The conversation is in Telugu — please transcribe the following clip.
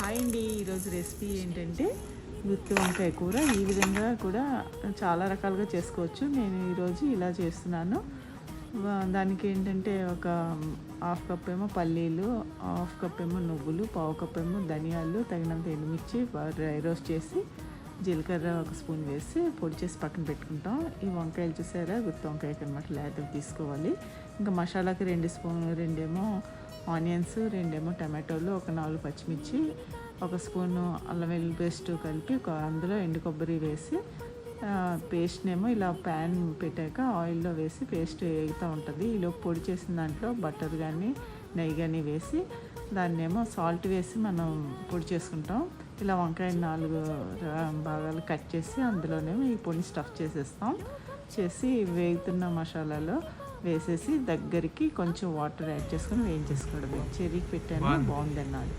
హాయ్ అండి. ఈరోజు రెసిపీ ఏంటంటే గుత్తి వంకాయ కూర. ఈ విధంగా కూడా చాలా రకాలుగా చేసుకోవచ్చు. నేను ఈరోజు ఇలా చేస్తున్నాను. దానికి ఏంటంటే ఒక హాఫ్ కప్ ఏమో పల్లీలు, హాఫ్ కప్ ఏమో నువ్వులు, పావు కప్ ఏమో ధనియాలు, తగినంత ఎండుమిర్చి డ్రై రోస్ట్ చేసి జీలకర్ర ఒక స్పూన్ వేసి పొడి చేసి పక్కన పెట్టుకుంటాం. ఈ వంకాయలు చూసారా, గుత్తి వంకాయకి అనమాట, లేతవి తీసుకోవాలి. ఇంకా మసాలాకి 2 ఏమో ఆనియన్స్, 2 టమాటోలు, ఒక 4 పచ్చిమిర్చి, ఒక స్పూను అల్లం వెల్లుల్లి పేస్ట్ కలిపి అందులో ఎండు కొబ్బరి వేసి పేస్ట్నేమో ఇలా ప్యాన్ పెట్టాక ఆయిల్లో వేసి పేస్ట్ వేగుతూ ఉంటుంది. ఈలోపు పొడి చేసిన దాంట్లో బటర్ కానీ నెయ్యి కానీ వేసి దాన్నేమో సాల్ట్ వేసి మనం పొడి చేసుకుంటాం. ఇలా వంకాయ 4 భాగాలు కట్ చేసి అందులోనేమో ఈ పొడిని స్టఫ్ చేసేస్తాం. చేసి వేగుతున్న మసాలాలో వేసేసి దగ్గరికి కొంచెం వాటర్ యాడ్ చేసుకొని వేయించేసుకోవడమే. చెర్రీకి పెట్టాను, బాగుంది అన్నాడు.